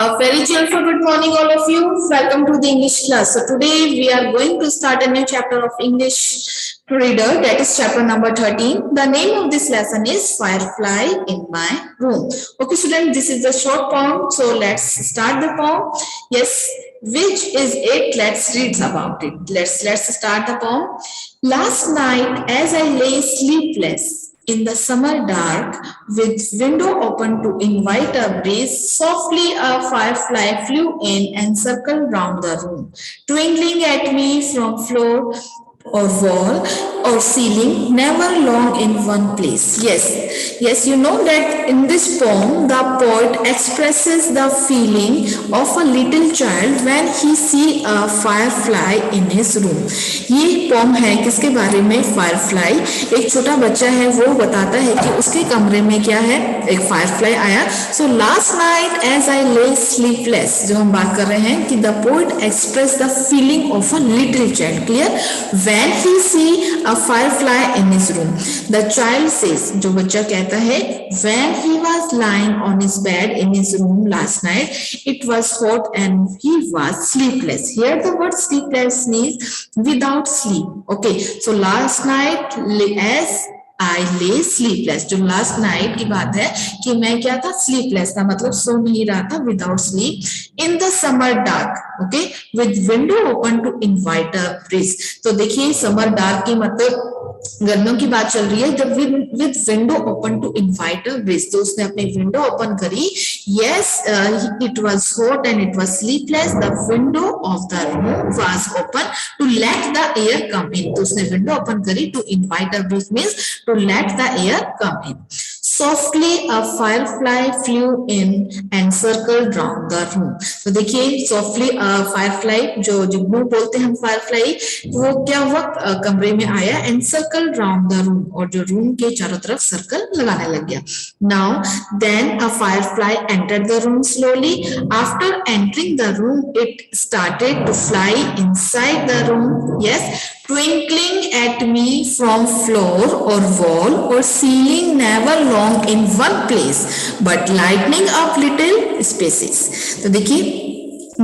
A very cheerful good morning, all of you. Welcome to the English class. So today we are going to start a new chapter of English reader, that is chapter number 13. The name of this lesson is Firefly in My Room. Okay, students, this is the short poem. So let's start the poem. Yes, which is it? Let's read about it. Let's start the poem. Last night, as I lay sleepless in the summer dark, with window open to invite a breeze, softly a firefly flew in and circled round the room, twinkling at me from floor or wall or ceiling, never long in one place. Yes, you know that in this poem, the poet expresses the feeling of a little child when he see a firefly in his room. ये pome है किसके बारे में? Firefly. एक छोटा बच्चा है, वो बताता है कि उसके कमरे में क्या है, एक फायरफ्लाई आया. So last night as I lay sleepless, जो हम बात कर रहे हैं कि the poet express the feeling of a little child. Clear? When he see a firefly in his room, the child says, जो बच्चा कहता है, when he was lying on his bed in his room last night, it was hot and he was sleepless. Here the word sleepless means without sleep. Okay, so last night as I lay sleepless, जो last night की बात है कि मैं क्या था, sleepless था, मतलब सो नहीं रहा था, without sleep, in the summer dark, okay, with window open to invite a breeze. तो देखिए summer dark की मतलब गर्मियों की बात चल रही है, जब with window open to invite a breeze, तो उसने अपनी विंडो ओपन करी. Yes, it was hot and it was sleepless, the window of the room was open to let the air come in. तो उसने विंडो ओपन करी to invite a breeze means to let the air come in. Softly a firefly flew in and circled round the room. तो देखिए softly a firefly, जो जुगनू बोलते हैं हम firefly, वो क्या हुआ, कमरे में आया and circled round the room, और जो रूम के चारों तरफ सर्कल लगाने लग गया. Now then a firefly entered the room slowly. After entering the room, it started to fly inside the room. Yes, twinkling at me from floor or wall or ceiling, never long in one place, but lighting up little spaces. तो देखिए,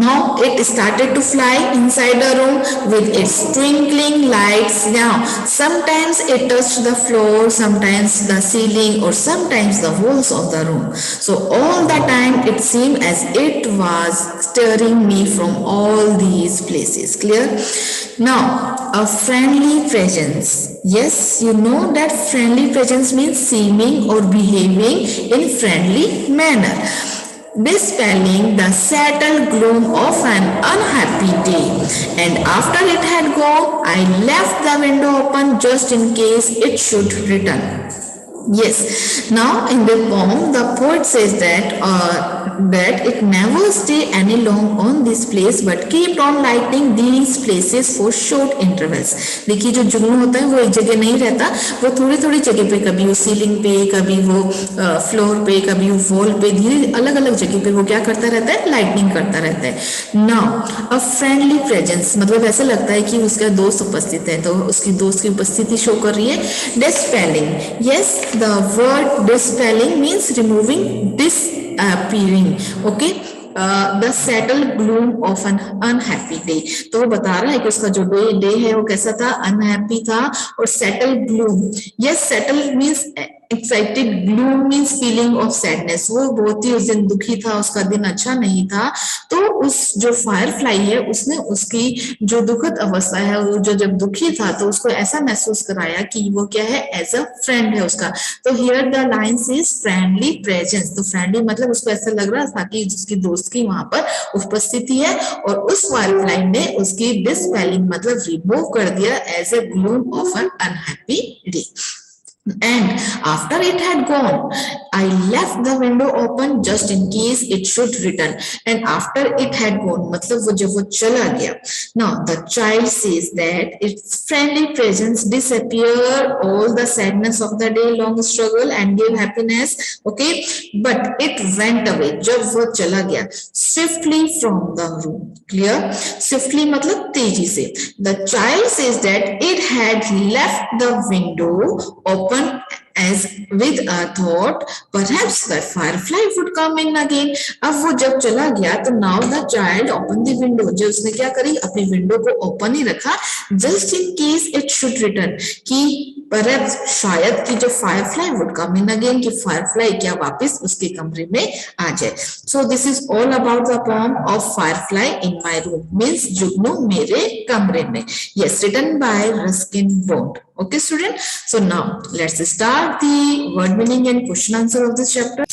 now it started to fly inside the room with its twinkling lights. Now sometimes it touched the floor, sometimes the ceiling, or sometimes the walls of the room. So all the time it seemed as it was stirring me from all these places. Clear? Now a friendly presence. Yes, you know that friendly presence means seeming or behaving in friendly manner, dispelling the settled gloom of an unhappy day. And after it had gone, I left the window open just in case it should return. Yes, now in the poem the poet says that it never stay any long on this place but kept on lighting these places for short intervals. देखिए, जो जुगनू होता है वो एक जगह नहीं रहता, वो थोड़ी थोड़ी जगह पे, कभी वो सीलिंग पे, कभी वो फ्लोर पे, कभी वो वॉल पे, धीरे अलग अलग जगह पे वो क्या करता रहता है, लाइटनिंग करता रहता है. नाउ अ फ्रेंडली प्रेजेंस, मतलब ऐसा लगता है कि उसका दोस्त उपस्थित है, तो उसकी दोस्त की उपस्थिति शो कर रही है. डिस्पेलिंग, yes, the word dispelling means removing, disappearing. Okay, the settled gloom of an unhappy day. तो वो बता रहा है कि उसका जो डे है वो कैसा था, अनहैप्पी था. और settled gloom, yes, settled means excited, gloom means feeling of sadness. वो बहुत ही उस दिन दुखी था, उसका दिन अच्छा नहीं था. तो उस जो फायरफ्लाई है उसने उसकी जो दुखद अवस्था है, वो जो जब दुखी था तो उसको ऐसा महसूस कराया कि वो क्या है, एज अ फ्रेंड है उसका. तो here the lines is friendly presence. तो फ्रेंडली मतलब उसको ऐसा लग रहा था कि उसकी दोस्त की वहां पर उपस्थिति है, और उस फायरफ्लाई ने उसकी डिस्पेलिंग मतलब रिमूव कर दिया as a gloom of an unhappy day. And after it had gone, I left the window open just in case it should return. And after it had gone, मतलब वो जब वो चला गया. Now the child says that its friendly presence disappear all the sadness of the day long struggle and give happiness. Okay, but it went away. जब वो चला गया, swiftly from the room. Clear? Swiftly मतलब तेजी से. The child says that it had left the window open as with a thought perhaps the firefly would come in again. अब वो जब चला गया तो now the child opened the window. जो उसने क्या करी, अपनी विंडो को ओपन ही रखा just in case it should return, कि perhaps शायद कि जो firefly would come in again, कि firefly क्या वापस उसके कमरे में आ जाए. So this is all about the poem of Firefly in My Room, means जुगनू मेरे कमरे में. Yes, written by Ruskin Bond. Okay, student. So now let's start the word meaning and question answer of this chapter.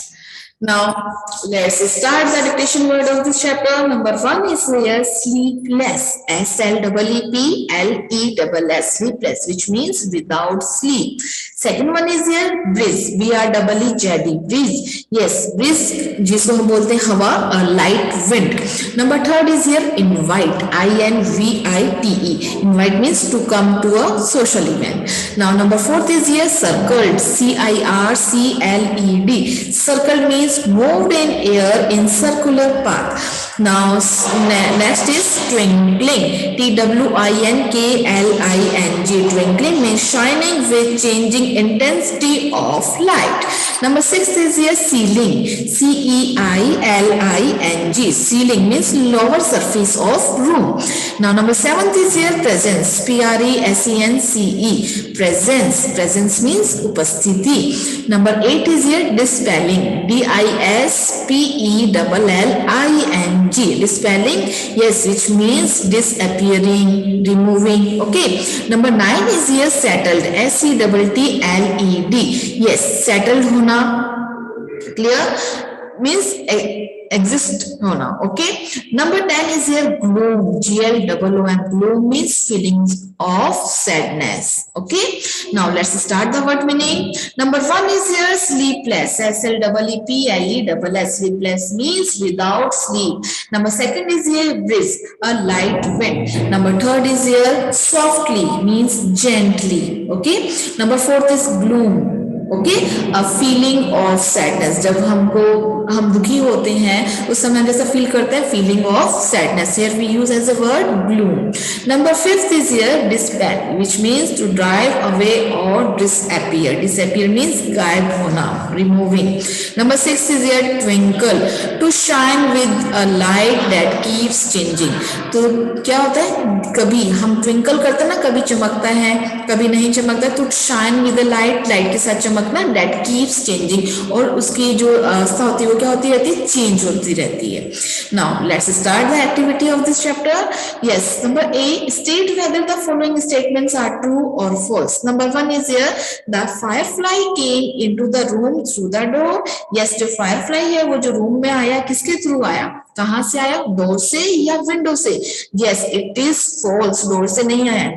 Now let's start the dictation word of this chapter. Number 1 is here sleepless. SLEEPLESS, sleepless, which means without sleep. Second one is here breeze. BREEZE, breeze. Yes, breeze जिसको हम बोलते हैं हवा, light wind. Number 3 is here invite. INVITE. Invite means to come to a social event. Now number 4 is here circled. CIRCLED. Circled means moved in air in circular path. Now next is twinkling. TWINKLING. Twinkling means shining with changing intensity of light. Number 6 is here ceiling. CEILING. Ceiling means lower surface of room. Now number 7 is here presence. PRESENCE. Presence. Presence means upasthiti. Number 8 is here dispelling. DISPELLING. Dispelling, yes, which means disappearing, removing. Okay. Number 9 is here settled. SETTLED. Yes, settled होना, clear, means exist होना. Okay. Number 10 is here gloom. GLOOM. Gloom means feelings of sadness. Okay. Now let's start the word meaning. Number 1 is here sleepless. SLEEPLESS. Sleepless means without sleep. Number 2 is here breeze, a light wind. Number 3 is here softly, means gently. Okay. Number 4 is gloom. Okay, a feeling of sadness. जब हम दुखी होते हैं उस समय जैसा feel करते हैं, feeling of sadness. Here we use as a word gloom. Number 5 is here dispel, which means to drive away or disappear. Disappear means गायब होना, removing. Number 6 is here twinkle, to shine with a light that keeps changing. तो क्या होता है, कभी हम twinkle करते हैं ना, कभी चमकता है कभी नहीं चमकता, तो shine with a light, light के साथ चमकना, that keeps changing, और उसकी जो अवस्था होती है वो क्या होती रहती है, चेंज होती रहती है. Now let's start the activity of this chapter. Yes, number A, state whether the following statements are true or false. Number 1 is here the firefly came into the room through the door. Yes, जो firefly है वो जो room में आया किसके through आया, कहां से आया, डोर से या विंडो से. Yes, it is false. Door से नहीं आया.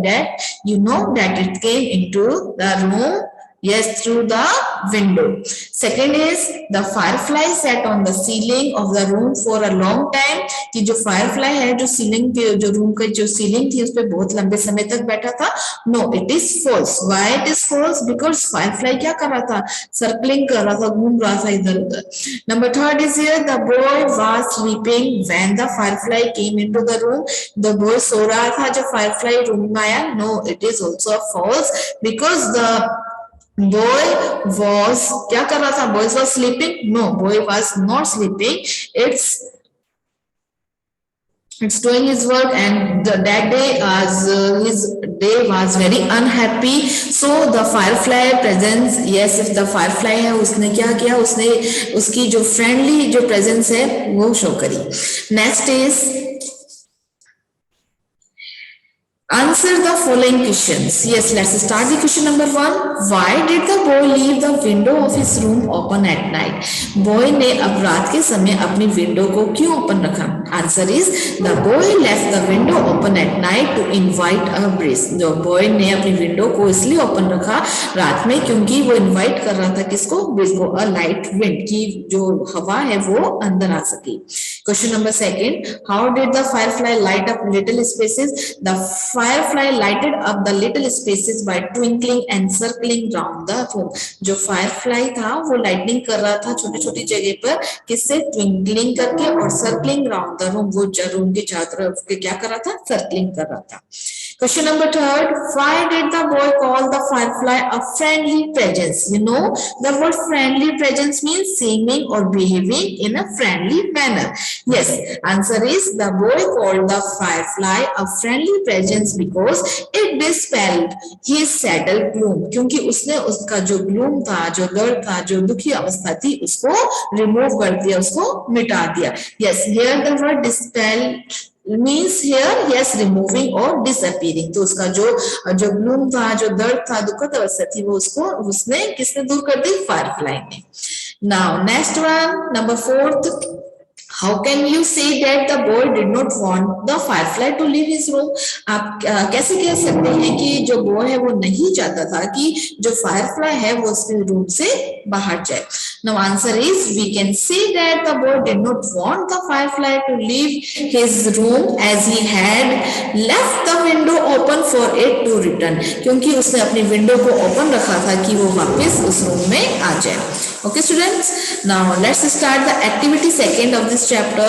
That you know that it came into the room, yes, through the window. Second is the firefly sat on the ceiling of the room for a long time. कि जो firefly है जो ceiling पे, जो room का जो ceiling थी उस पे बहुत लंबे समय तक बैठा था. No, it is false. Why it is false? Because firefly क्या कर रहा था, सर्कलिंग कर रहा था, घूम रहा था इधर उधर. Number 3 is here the boy was sleeping when the firefly came into the room. The boy सो रहा था जब firefly रूम में आया. No, it is also false because the boy was क्या कर रहा था, boy was sleeping. No, boy was not sleeping. It's doing his work, and that day his day was very unhappy. So the firefly presence, yes, if the firefly है उसने क्या किया, उसने उसकी जो friendly जो presence है वो show करी. Next is answer the following questions. Yes, let's start the question number 1. Why did the boy leave the window of his room open at night? Boy ने अब रात के समय अपनी विंडो को क्यों ओपन रखा? Answer is the boy left the window open at night to invite a breeze. जो boy ने अपनी विंडो को इसलिए ओपन रखा रात में क्योंकि वो इनवाइट कर रहा था किसको, ब्रीज को, a light wind, की जो हवा है वो अंदर आ सके. Question number 2. How did the firefly light up little spaces? The firefly lighted up the little spaces by twinkling and circling round the room. जो firefly था वो lightning कर रहा था छोटी छोटी जगह पर, किससे, twinkling करके और circling round the room, वो रूम के चारों तरफ के क्या कर रहा था, circling कर रहा था. Question number third, why did the boy call the firefly a friendly presence? You know, the word friendly presence means seeming or behaving in a friendly manner. Yes, answer is the boy called the firefly a friendly presence because it dispelled his settled gloom. क्योंकि उसने उसका जो gloom था, जो दर्द था, जो दुखी अवस्था थी, उसको remove कर दिया, उसको मिटा दिया. Yes, here the word dispel means here yes removing or disappearing. तो उसका जो gloom था, जो दर्द था, दुखद अवस्था थी, वो उसको उसने किसने दूर कर दी? Firefly ने. Now next one, number fourth. How can you say that the boy did not want the firefly to leave his room? आप कैसे कह सकते हैं कि जो boy है वो नहीं चाहता था कि जो firefly है वो उसके room से बाहर जाए. Now answer is we can say that the boy did not want the firefly to leave his room as he had left the window open for it to return. क्योंकि उसने अपनी window को open रखा था कि वो वापस उस room में आ जाए. Okay students, now let's start the activity second of this chapter.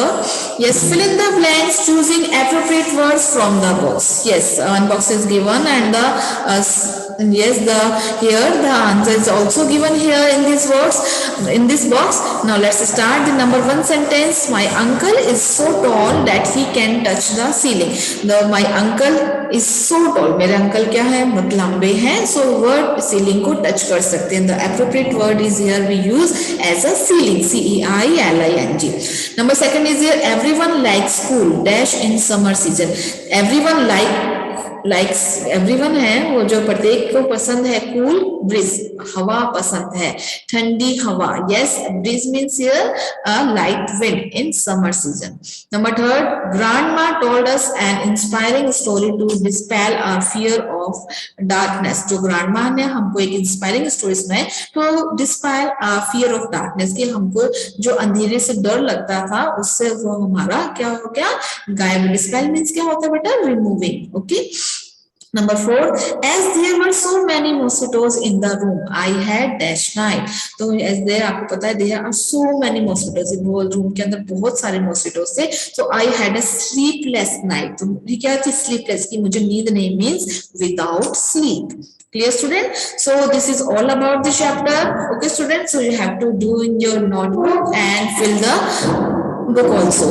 Yes, fill in the blanks choosing appropriate words from the box. Yes, one box is given and the yes here the answer is also given here in these words in this box. Now let's start the number one sentence. My uncle is so tall that he can touch the ceiling. My uncle is so tall. मेरे uncle क्या है? बहुत लंबे हैं. So word ceiling को touch कर सकते हैं. The appropriate word is here we use as a ceiling. C-E-I-L-I-N-G. Number second is here everyone likes school dash in summer season. Everyone likes everyone है वो जो प्रत्येक को पसंद है cool breeze हवा पसंद है ठंडी हवा. Yes, breeze means here a light wind in summer season. Number third, grandma told us an inspiring story to dispel our fear of darkness. जो grandma ने हमको एक inspiring story सुनाई तो dispel our fear of darkness कि हमको जो अंधेरे से डर लगता था उससे वो हमारा क्या हो गया गायब. dispel means क्या होता है बेटा? removing. Okay. Number four, as there were so many mosquitoes in the room, I had dash night. तो as there आपको पता है there are so many mosquitoes in whole room के अंदर बहुत सारे mosquitoes थे. So I had a sleepless night. तो ये क्या थी sleepless कि मुझे नींद नहीं means without sleep. Clear student? So this is all about the chapter. Okay student, so you have to do in your notebook and fill the book also.